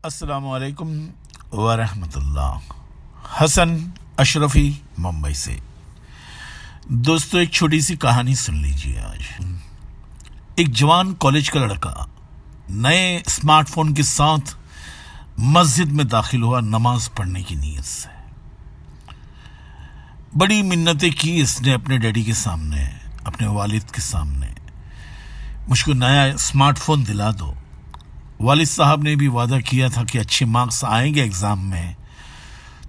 السلام علیکم ورحمۃ اللہ. حسن اشرفی ممبئی سے. دوستو ایک چھوٹی سی کہانی سن لیجیے. آج ایک جوان کالج کا لڑکا نئے اسمارٹ فون کے ساتھ مسجد میں داخل ہوا نماز پڑھنے کی نیت سے. بڑی منتیں کی اس نے اپنے ڈیڈی کے سامنے, اپنے والد کے سامنے, مجھ کو نیا اسمارٹ فون دلا دو. والد صاحب نے بھی وعدہ کیا تھا کہ اچھے مارکس آئیں گے ایگزام میں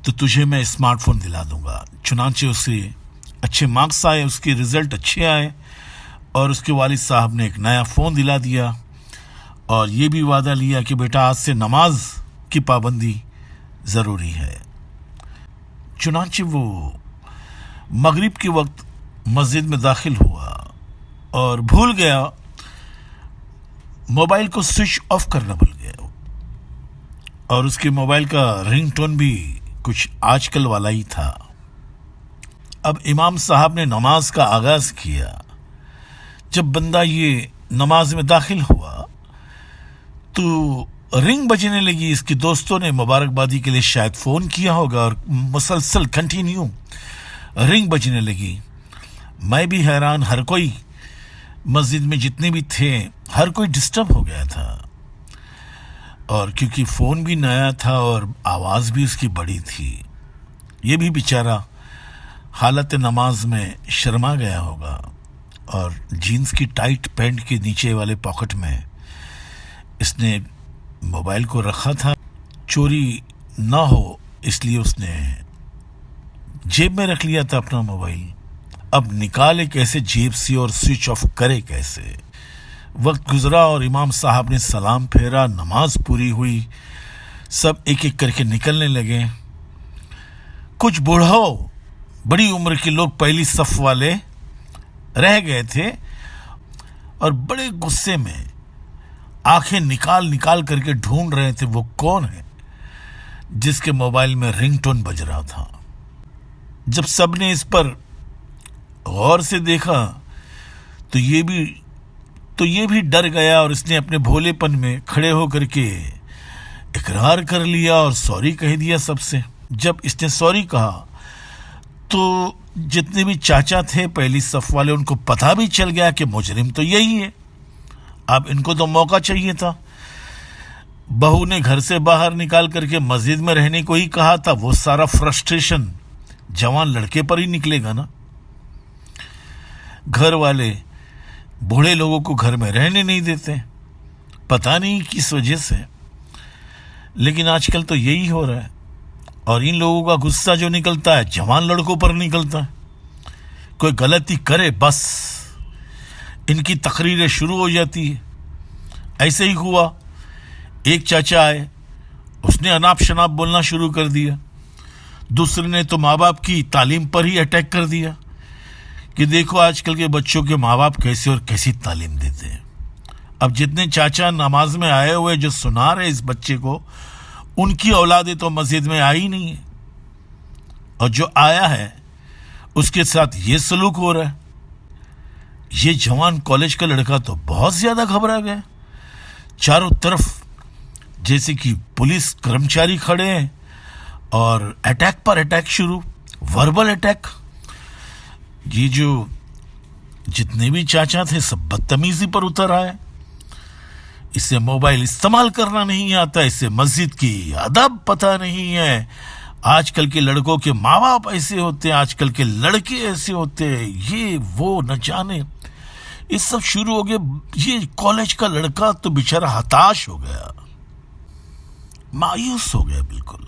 تو تجھے میں اسمارٹ فون دلا دوں گا. چنانچہ اسے اچھے مارکس آئے, اس کے رزلٹ اچھے آئے اور اس کے والد صاحب نے ایک نیا فون دلا دیا اور یہ بھی وعدہ لیا کہ بیٹا آج سے نماز کی پابندی ضروری ہے. چنانچہ وہ مغرب کے وقت مسجد میں داخل ہوا اور بھول گیا, موبائل کو سوئچ آف کرنا بھول گیا اور اس کے موبائل کا رنگ ٹون بھی کچھ آج کل والا ہی تھا. اب امام صاحب نے نماز کا آغاز کیا. جب بندہ یہ نماز میں داخل ہوا تو رنگ بجنے لگی. اس کے دوستوں نے مبارکبادی کے لیے شاید فون کیا ہوگا اور مسلسل کنٹینیو رنگ بجنے لگی. میں بھی حیران, ہر کوئی مسجد میں جتنے بھی تھے ہر کوئی ڈسٹرب ہو گیا تھا اور کیونکہ فون بھی نیا تھا اور آواز بھی اس کی بڑی تھی. یہ بھی بیچارہ حالت نماز میں شرما گیا ہوگا اور جینز کی ٹائٹ پینٹ کے نیچے والے پاکٹ میں اس نے موبائل کو رکھا تھا. چوری نہ ہو اس لیے اس نے جیب میں رکھ لیا تھا اپنا موبائل. اب نکالے کیسے جیب سے اور سوئچ آف کرے کیسے. وقت گزرا اور امام صاحب نے سلام پھیرا, نماز پوری ہوئی, سب ایک ایک کر کے نکلنے لگے. کچھ بوڑھوں بڑی عمر کے لوگ پہلی صف والے رہ گئے تھے اور بڑے غصے میں آنکھیں نکال نکال کر کے ڈھونڈ رہے تھے وہ کون ہے جس کے موبائل میں رنگ ٹون بج رہا تھا. جب سب نے اس پر غور سے دیکھا تو یہ بھی ڈر گیا اور اس نے اپنے بھولے پن میں کھڑے ہو کر کے اقرار کر لیا اور سوری کہہ دیا سب سے. جب اس نے سوری کہا تو جتنے بھی چاچا تھے پہلی صف والے ان کو پتہ بھی چل گیا کہ مجرم تو یہی ہے. اب ان کو تو موقع چاہیے تھا. بہو نے گھر سے باہر نکال کر کے مسجد میں رہنے کو ہی کہا تھا. وہ سارا فرسٹریشن جوان لڑکے پر ہی نکلے گا نا. گھر والے بوڑھے لوگوں کو گھر میں رہنے نہیں دیتے, پتہ نہیں کس وجہ سے, لیکن آج کل تو یہی ہو رہا ہے. اور ان لوگوں کا غصہ جو نکلتا ہے جوان لڑکوں پر نکلتا ہے. کوئی غلطی کرے بس ان کی تقریریں شروع ہو جاتی ہے. ایسے ہی ہوا, ایک چاچا آئے, اس نے اناپ شناپ بولنا شروع کر دیا. دوسرے نے تو ماں باپ کی تعلیم پر ہی اٹیک کر دیا کہ دیکھو آج کل کے بچوں کے ماں باپ کیسے اور کیسی تعلیم دیتے ہیں. اب جتنے چاچا نماز میں آئے ہوئے جو سنا رہے اس بچے کو, ان کی اولادیں تو مسجد میں آئی نہیں ہے اور جو آیا ہے اس کے ساتھ یہ سلوک ہو رہا ہے. یہ جوان کالج کا لڑکا تو بہت زیادہ گھبرا گیا. چاروں طرف جیسے کہ پولیس کرمچاری کھڑے ہیں اور اٹیک پر اٹیک شروع, وربل اٹیک. یہ جو جتنے بھی چاچا تھے سب بدتمیزی پر اتر آئے. اسے موبائل استعمال کرنا نہیں آتا, اسے مسجد کی ادب پتہ نہیں ہے. آج کل کے لڑکوں کے ماں باپ ایسے ہوتے ہیں, آج کل کے لڑکے ایسے ہوتے ہیں, یہ وہ نہ جانے. یہ سب شروع ہو گیا. یہ کالج کا لڑکا تو بیچارہ ہتاش ہو گیا, مایوس ہو گیا, بالکل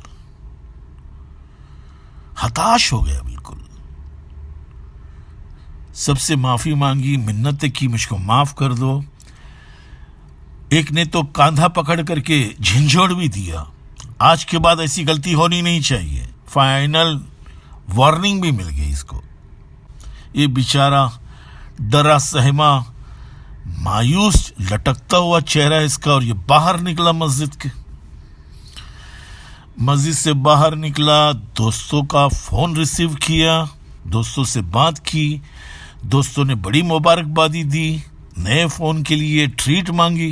ہتاش ہو گیا بالکل. سب سے معافی مانگی, منتیں کی, مجھ کو معاف کر دو. ایک نے تو کاندھا پکڑ کر کے جھنجھوڑ بھی دیا, آج کے بعد ایسی غلطی ہونی نہیں چاہیے. فائنل وارننگ بھی مل گئی اس کو. یہ بیچارہ ڈرا سہما, مایوس, لٹکتا ہوا چہرہ اس کا, اور یہ باہر نکلا مسجد کے. مسجد سے باہر نکلا, دوستوں کا فون ریسیو کیا, دوستوں سے بات کی. دوستوں نے بڑی مبارکبادی دی, نئے فون کے لیے ٹریٹ مانگی.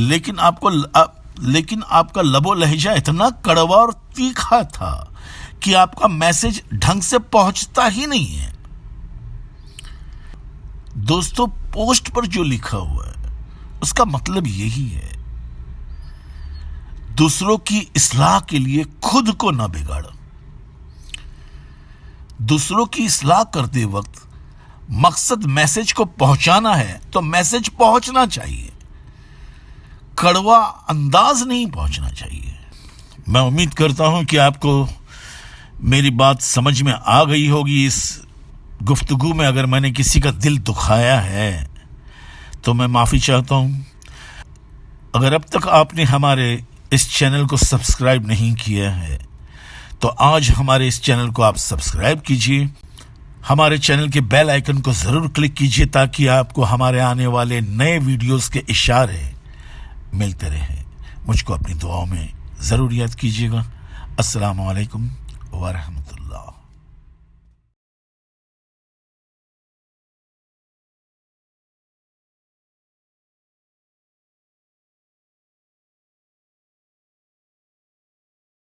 لیکن آپ کا لب و لہجہ اتنا کڑوا اور تیکھا تھا کہ آپ کا میسج ڈھنگ سے پہنچتا ہی نہیں ہے. دوستو، پوسٹ پر جو لکھا ہوا ہے اس کا مطلب یہی ہے: دوسروں کی اصلاح کے لیے خود کو نہ بگاڑو. دوسروں کی اصلاح کرتے وقت مقصد میسج کو پہنچانا ہے تو میسج پہنچنا چاہیے، کڑوا انداز نہیں پہنچنا چاہیے. میں امید کرتا ہوں کہ آپ کو میری بات سمجھ میں آ گئی ہوگی. اس گفتگو میں اگر میں نے کسی کا دل دکھایا ہے تو میں معافی چاہتا ہوں. اگر اب تک آپ نے ہمارے اس چینل کو سبسکرائب نہیں کیا ہے تو آج ہمارے اس چینل کو آپ سبسکرائب کیجئے. ہمارے چینل کے بیل آئیکن کو ضرور کلک کیجئے تاکہ آپ کو ہمارے آنے والے نئے ویڈیوز کے اشارے ملتے رہیں. مجھ کو اپنی دعاؤں میں ضرور یاد کیجیے گا. السلام علیکم ورحمۃ اللہ.